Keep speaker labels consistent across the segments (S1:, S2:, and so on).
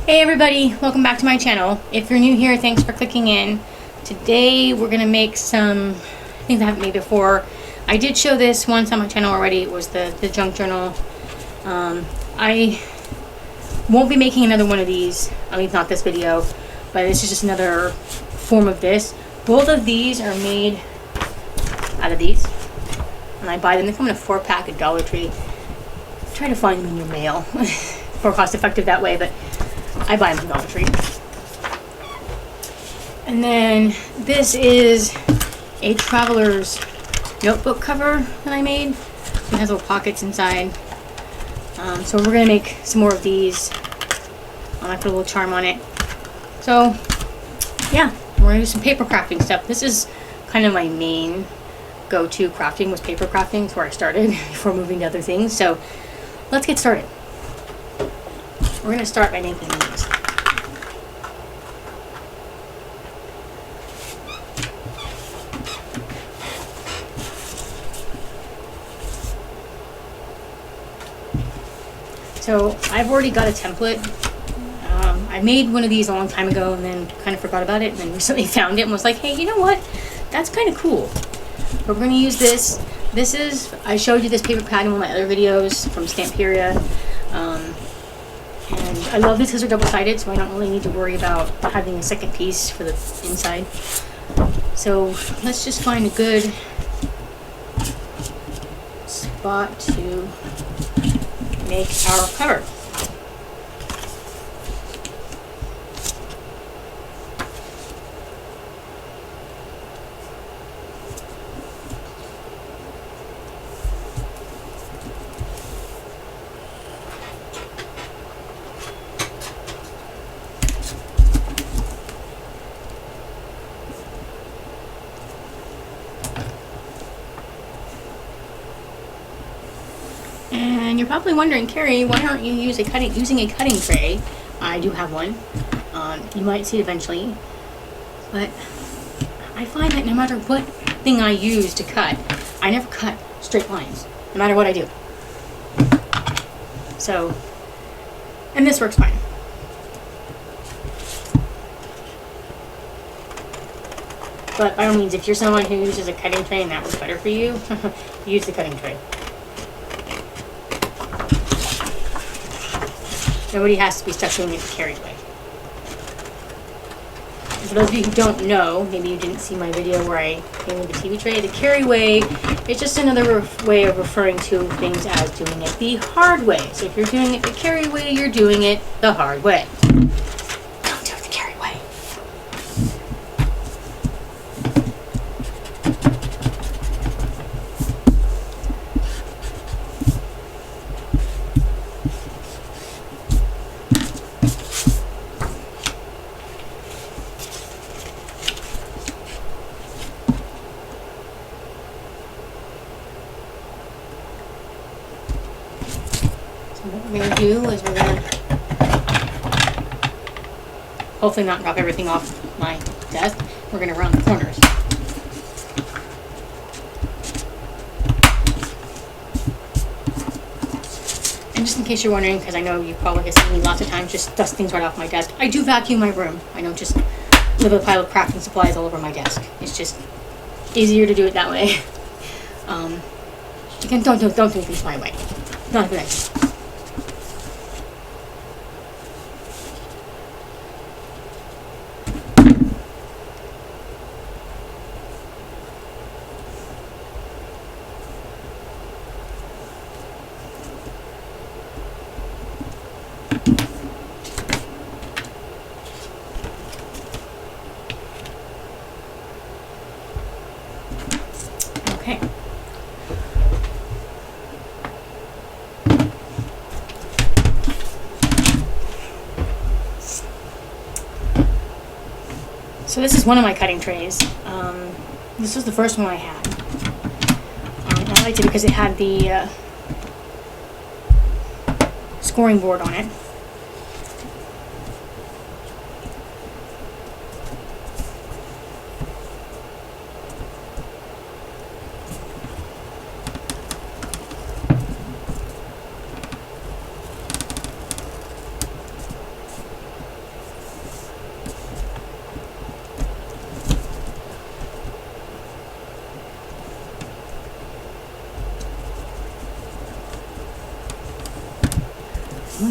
S1: Hey everybody, welcome back to my channel. If you're new here, thanks for clicking in. Today we're going to make some things I haven't made before. I did show this once on my channel already. It was the junk journal. I won't be making another one of these, at least not this video, but this is just another form of this. Both of these are made out of these, and I buy them. They come in a 4-pack at Dollar Tree. Try to find them in your mail. More cost effective that way, but I buy them from Dollar Tree. And then this is a traveler's notebook cover that I made. It has little pockets inside. So we're going to make some more of these. I put a little charm on it. So yeah, we're going to do some paper crafting stuff. This is kind of my main go-to crafting, was paper crafting. It's where I started before moving to other things. So let's get started. We're going to start by making these. So I've already got a template. I made one of these a long time ago and then kind of forgot about it, and then recently found it and was like, hey, you know what? That's kind of cool. But we're going to use this. This is, I showed you this paper pad in one of my other videos from Stamperia. And I love this because they're double-sided, so I don't really need to worry about having a second piece for the inside. So let's just find a good spot to make our cover. And you're probably wondering, Carrie, why aren't you using a cutting tray? I do have one. You might see it eventually. But I find that no matter what thing I use to cut, I never cut straight lines, no matter what I do. So, and this works fine. But by all means, if you're someone who uses a cutting tray and that works better for you, use the cutting tray. Nobody has to be stuck doing it the Carrie way. For those of you who don't know, maybe you didn't see my video where I came with the TV tray, the Carrie way is just another way of referring to things as doing it the hard way. So if you're doing it the Carrie way, you're doing it the hard way. Don't do it the Carrie way. What we're going to do is we're going to hopefully not drop everything off my desk. We're going to round the corners. And just in case you're wondering, because I know you probably have seen me lots of times just dust things right off my desk, I do vacuum my room. I don't just leave a pile of crafting supplies all over my desk. It's just easier to do it that way. Again, don't do things my way. Not a good idea. Okay. So this is one of my cutting trays. This was the first one I had. I liked it because it had the scoring board on it.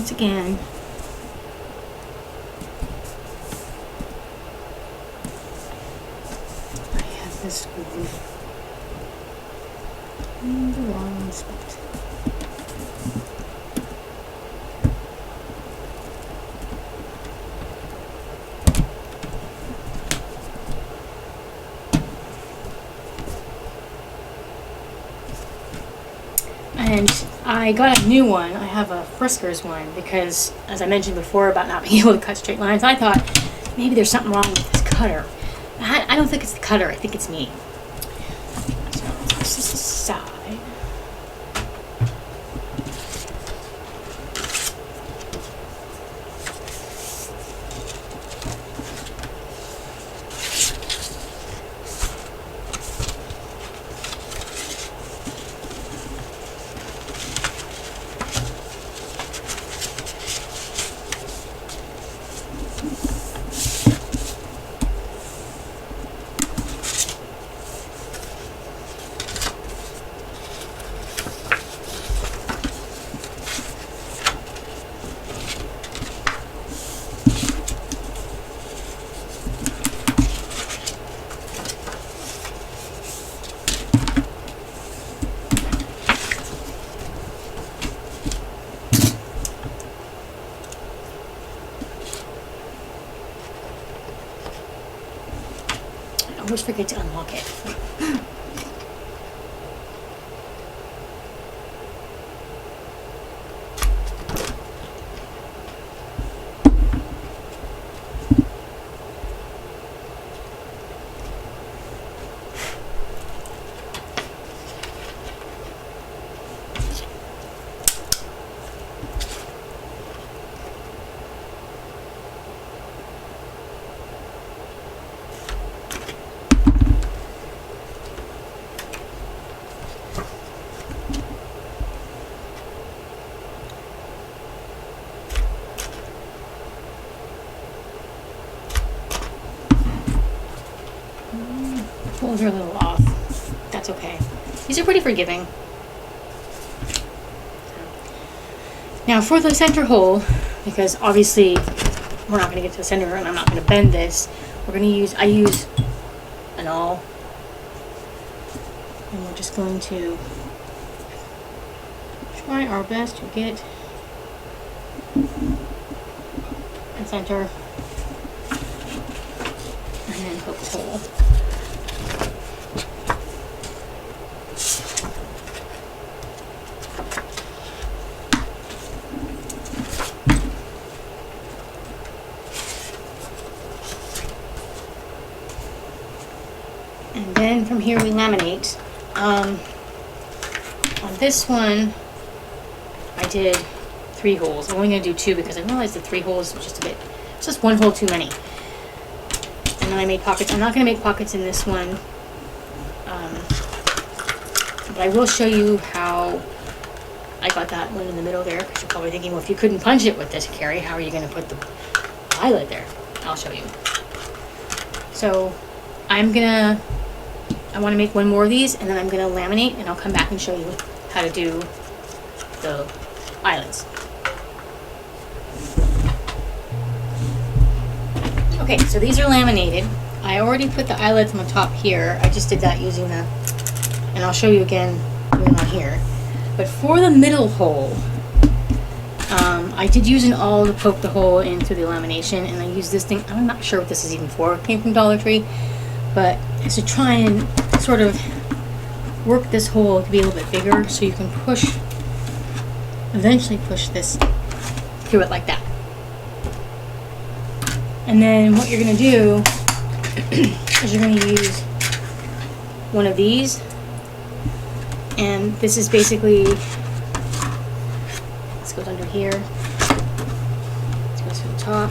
S1: once again. I have this one in the wrong spot. And I got a new one. I have a Friskers one because, as I mentioned before about not being able to cut straight lines, I thought maybe there's something wrong with this cutter. I don't think it's the cutter. I think it's me. So this is the side. I always forget to unlock it. Holes are a little off. That's okay. These are pretty forgiving. Now for the center hole, because obviously we're not going to get to the center and I'm not going to bend this, I use an awl. And we're just going to try our best to get the center and then poke the hole. And then from here we laminate. On this one, I did 3 holes. I'm only going to do 2 because I realized the 3 holes was just it's just 1 hole too many. And then I made pockets. I'm not going to make pockets in this one. But I will show you how I got that one in the middle there. Because you're probably thinking, well, if you couldn't punch it with this, Carrie, how are you going to put the eyelet there? I'll show you. So I want to make 1 more of these, and then I'm going to laminate, and I'll come back and show you how to do the eyelets. Okay, so these are laminated. I already put the eyelets on the top here. I just did that using and I'll show you again doing on here. But for the middle hole, I did use an awl to poke the hole into the lamination, and I used this thing. I'm not sure what this is even for. It came from Dollar Tree, but it's to try and sort of work this hole to be a little bit bigger so you can eventually push this through it like that. And then what you're going to do is you're going to use one of these, and this is basically, this goes under here, this goes to the top.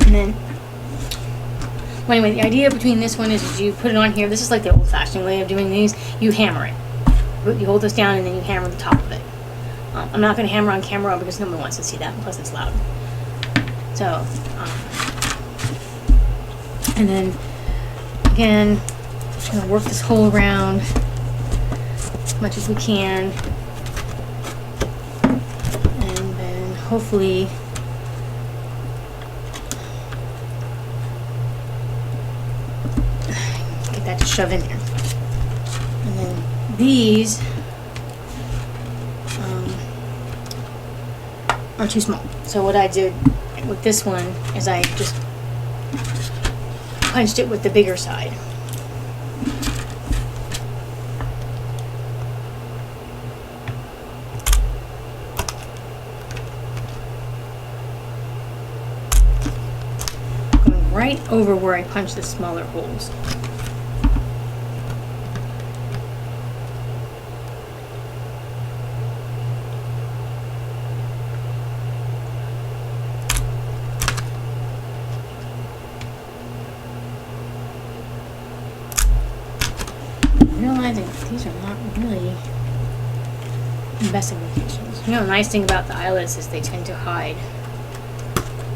S1: And then, well, anyway, the idea between this one is you put it on here. This is like the old-fashioned way of doing these. You hammer it. You hold this down and then you hammer the top of it. I'm not going to hammer on camera because nobody wants to see that, plus it's loud. So, and then again, just going to work this hole around as much as we can. And then hopefully get that to shove in there. And then these are too small. So what I did with this one is I just punched it with the bigger side. Going right over where I punched the smaller holes. Realizing these are not really the best of locations. You know, the nice thing about the eyelets is they tend to hide,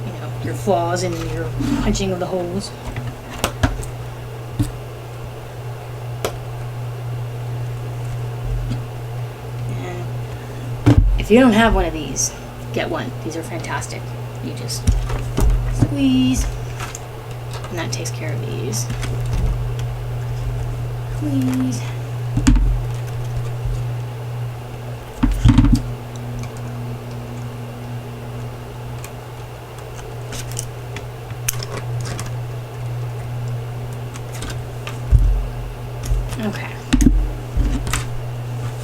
S1: you know, your flaws and your punching of the holes. And if you don't have one of these, get one. These are fantastic. You just squeeze, and that takes care of these. Please. Okay.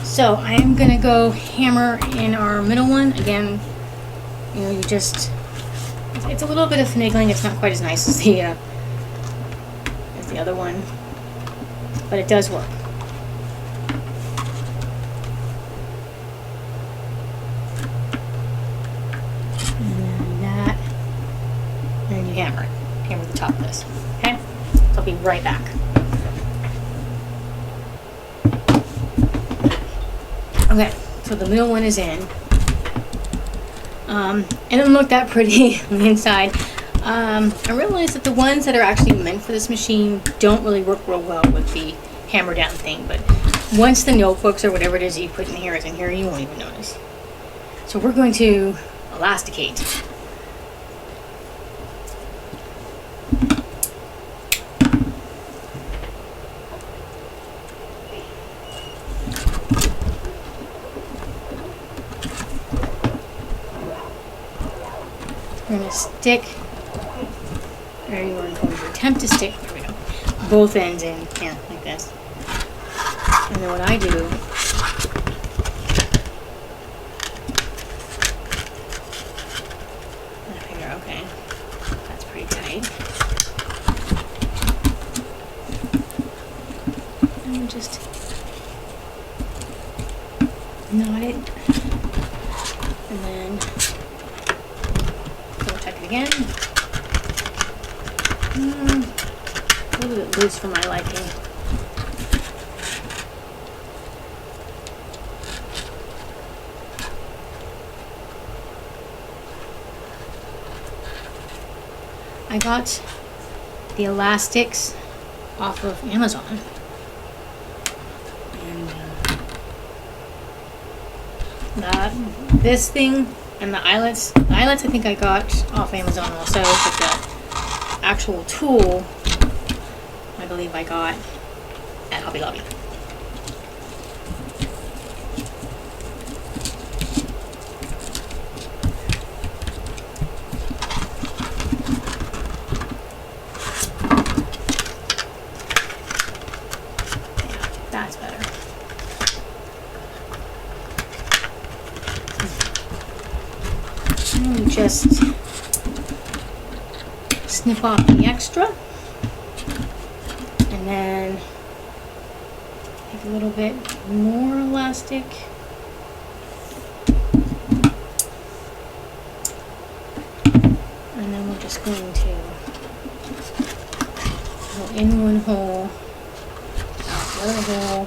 S1: So I am gonna go hammer in our middle one. Again, you know, it's a little bit of finagling. It's not quite as nice as the other one, but it does work. And then that, and then you hammer it. Hammer the top of this. Okay? So I'll be right back. Okay, so the middle one is in. It doesn't look that pretty on the inside. I realized that the ones that are actually meant for this machine don't really work real well with the hammer down thing, but once the notebooks or whatever it is you put in here is in here, you won't even notice. So we're going to elasticate. We're going to stick, or you are going to attempt to stick, there we go, both ends in, yeah, like this. And then what I do, I figure, okay, that's pretty tight. And just knot it, and then check it again. A little bit loose for my liking. I got the elastics off of Amazon. And this thing and the eyelets I think I got off Amazon also, but the actual tool I believe I got at Hobby Lobby. Yeah, that's better. And just snip off the extra, and then take a little bit more elastic, and then we're just going to go in one hole, out the other hole,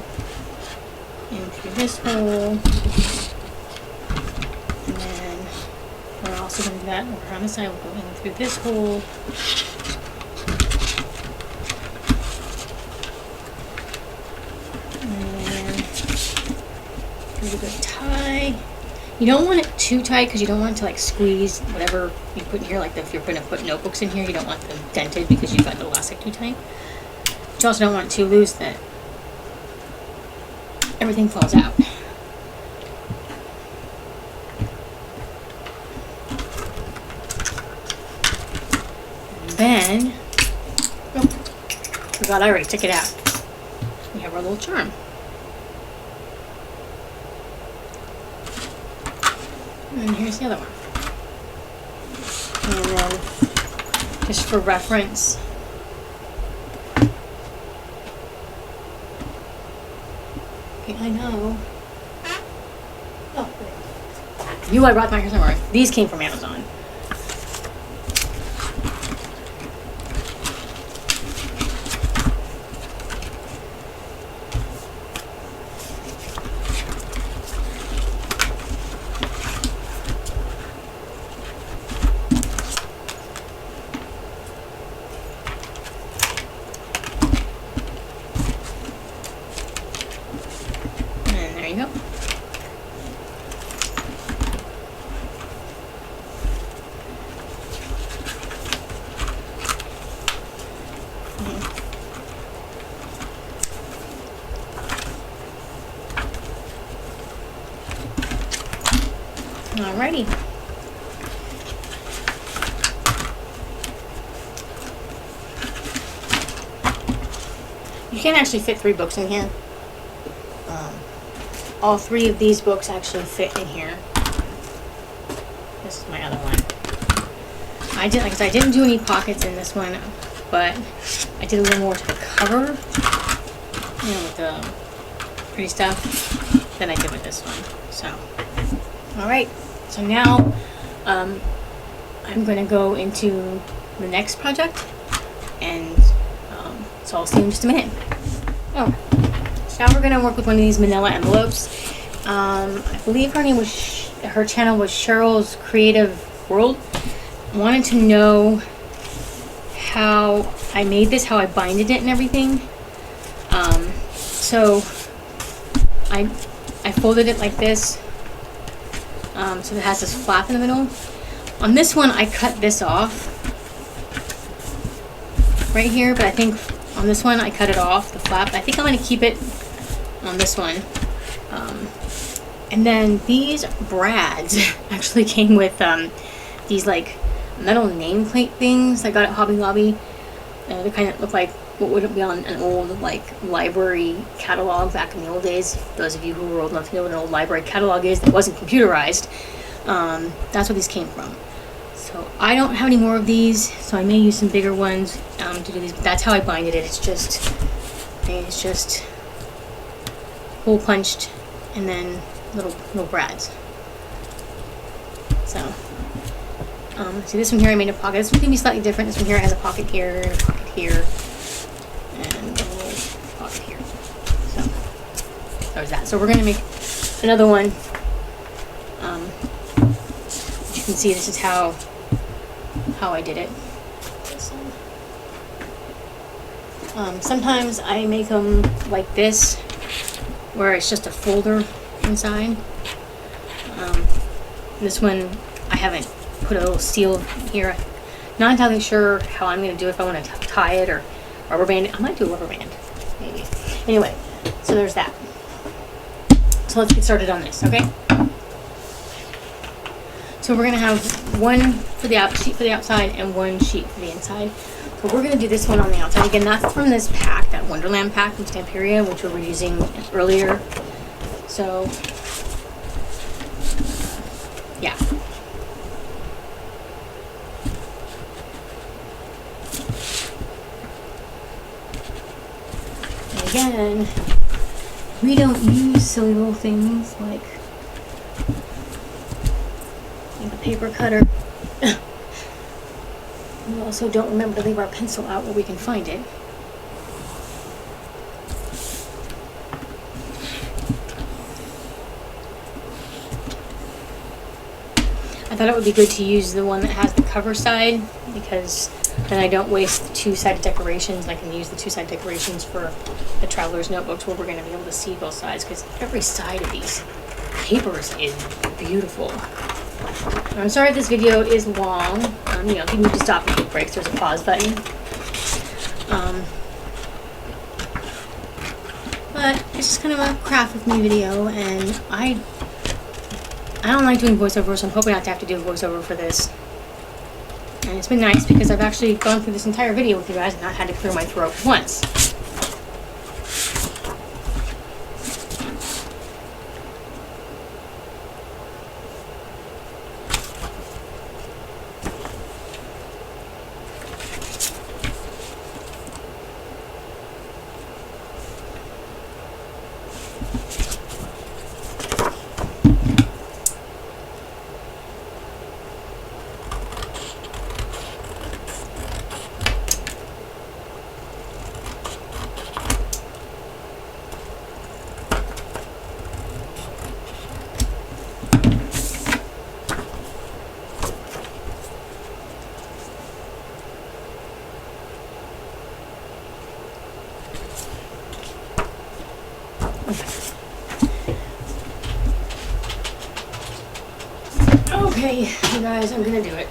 S1: in through this hole, and then we're also going to do that over on the side. We'll go in through this hole, and Give it a good tie. You don't want it too tight because you don't want it to like squeeze whatever you put in here. Like if you're going to put notebooks in here, you don't want them dented because you've got the elastic too tight. But you also don't want it too loose that everything falls out. And then, oh, forgot I already took it out. We have our little charm. And here's the other one. And then, just for reference, okay, I know. Oh, you I brought my hair somewhere. These came from Amazon. There you go. Alrighty. You can actually fit 3 books in here. All 3 of these books actually fit in here. This is my other one. I didn't do any pockets in this one, but I did a little more to the cover, you know, with the pretty stuff, than I did with this one. So, all right. So now, I'm going to go into the next project, and so I'll see you in just a minute. Oh. Now we're going to work with one of these manila envelopes. I believe her channel was Cheryl's Creative World. Wanted to know how I made this, how I binded it and everything. So I folded it like this, so it has this flap in the middle. On this one, I cut this off right here, but I think on this one, I cut it off, the flap. I think I'm going to keep it on this one. And then these brads actually came with these like metal nameplate things I got at Hobby Lobby. They kind of look like what would be on an old like library catalog back in the old days. Those of you who were old enough to know what an old library catalog is that wasn't computerized. That's where these came from. So I don't have any more of these, so I may use some bigger ones to do these. But that's how I binded it. It's just hole punched and then little brads. So see, this one here I made a pocket. This one's gonna be slightly different. This one here has a pocket here, and a pocket here, and a little pocket here. So there's that. So we're gonna make another one. As you can see, this is how I did it. Sometimes I make them like this, where it's just a folder inside. This one I haven't put a little seal here. Not entirely sure how I'm going to do it, if I want to tie it or rubber band it. I might do a rubber band, maybe. Anyway, so there's that. So let's get started on this, okay? So we're going to have one for the sheet for the outside and one sheet for the inside. So we're going to do this one on the outside. Again, that's from this pack, that Wonderland pack from Stamperia, which we were using earlier. So, yeah. And again, we don't use silly little things like a paper cutter. We also don't remember to leave our pencil out where we can find it. I thought it would be good to use the one that has the cover side, because then I don't waste the two-sided decorations, and I can use the two-sided decorations for the traveler's notebooks where we're going to be able to see both sides, because every side of these papers is beautiful. I'm sorry if this video is long. You know, if you need to stop and take breaks, there's a pause button. But it's just kind of a craft with me video, and I don't like doing voiceover, so I'm hoping not to have to do a voiceover for this. And it's been nice because I've actually gone through this entire video with you guys and not had to clear my throat once. Okay, you guys, I'm gonna do it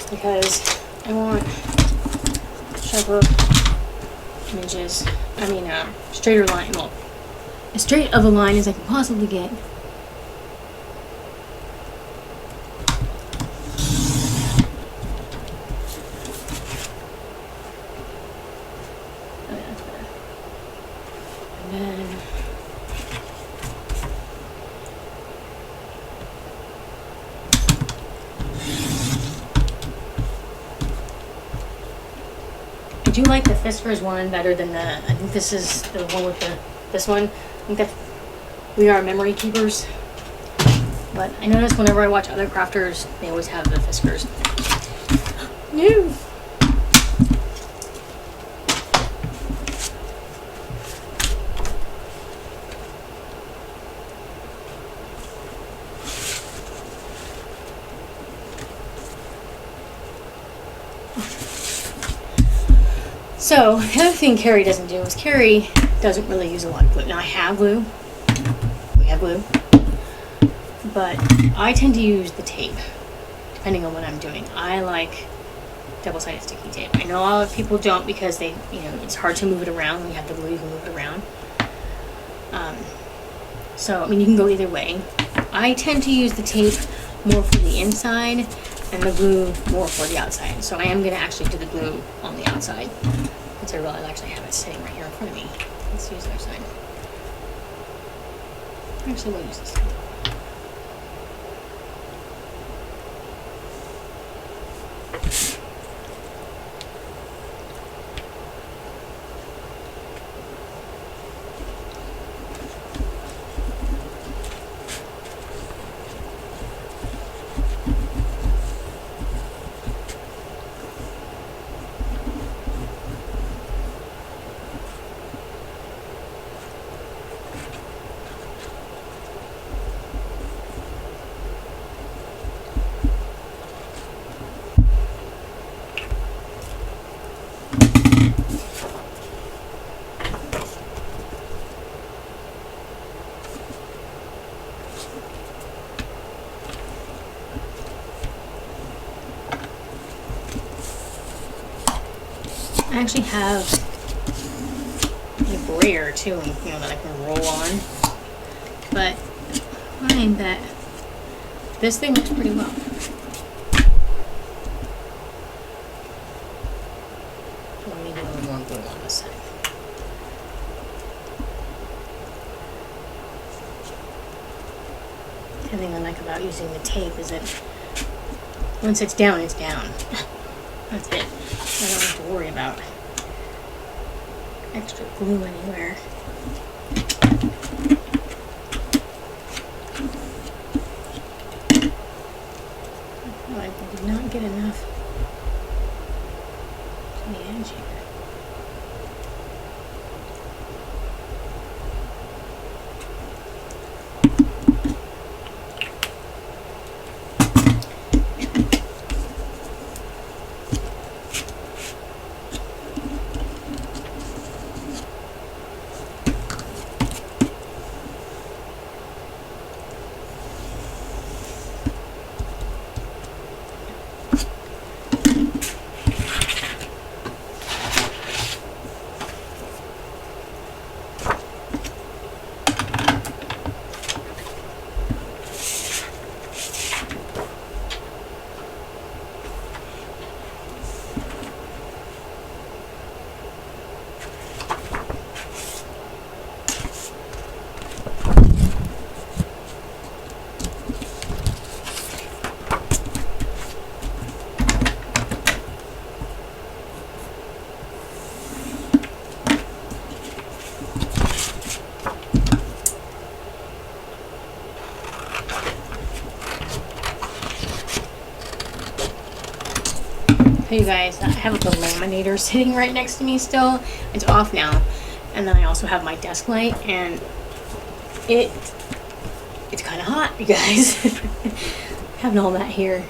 S1: because I want sharper images. I mean, straighter line. Well, as straight of a line as I can possibly get. Oh, yeah, that's better. And then. I do like the Fiskars one better than the, I think this is the one with this one. I think that's We Are Memory Keepers. But I notice whenever I watch other crafters, they always have the Fiskars. No! So, the other thing Carrie doesn't do is Carrie doesn't really use a lot of glue. Now, I have glue. We have glue. But I tend to use the tape, depending on what I'm doing. I like double-sided sticky tape. I know a lot of people don't because they, you know, it's hard to move it around. When you have the glue, you can move it around. So, I mean, you can go either way. I tend to use the tape more for the inside and the glue more for the outside. So I am going to actually do the glue on the outside. Since I realize I actually have it sitting right here in front of me. Let's use the other side. Actually, we'll use this side. I actually have a brayer too, you know, that I can roll on. But I find that this thing looks pretty well. Let me do a little more glue on this side. The thing I like about using the tape is that once it's down, it's down. That's it. I don't have to worry about extra glue anywhere. I feel like I did not get enough to the edge here. show you guys. I have like a laminator sitting right next to me still. It's off now. And then I also have my desk light, and it's kind of hot, you guys. Having all that here.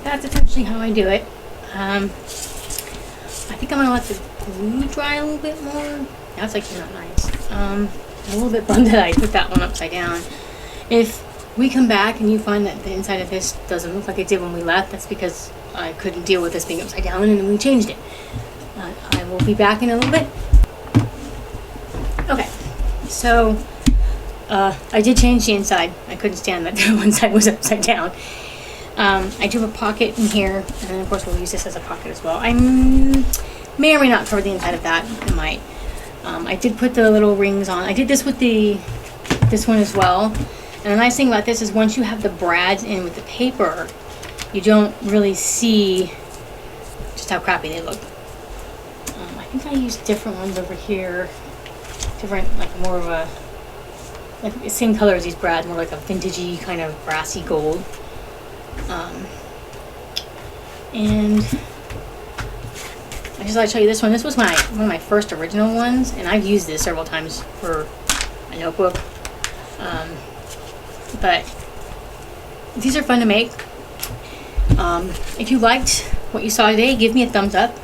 S1: that's essentially how I do it. I think I'm gonna let the glue dry a little bit more. That's actually not nice. I'm a little bit bummed that I put that one upside down. If we come back and you find that the inside of this doesn't look like it did when we left, that's because I couldn't deal with this being upside down and then we changed it. I will be back in a little bit. Okay, so I did change the inside. I couldn't stand that the one side was upside down. I do have a pocket in here, and then of course we'll use this as a pocket as well. I may or may not cover the inside of that. I might. I did put the little rings on. I did this with this one as well. And the nice thing about this is once you have the brads in with the paper, you don't really see just how crappy they look. I think I used different ones over here. Different, like more of a, like the same color as these brads, more like a vintagey kind of brassy gold. And I just thought I'd show you this one. This was one of my first original ones, and I've used this several times for a notebook. But these are fun to make. If you liked what you saw today, give me a thumbs up.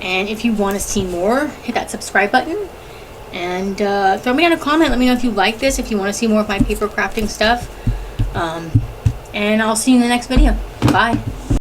S1: And if you want to see more, hit that subscribe button. And throw me down a comment. Let me know if you like this, if you want to see more of my paper crafting stuff. And I'll see you in the next video. Bye.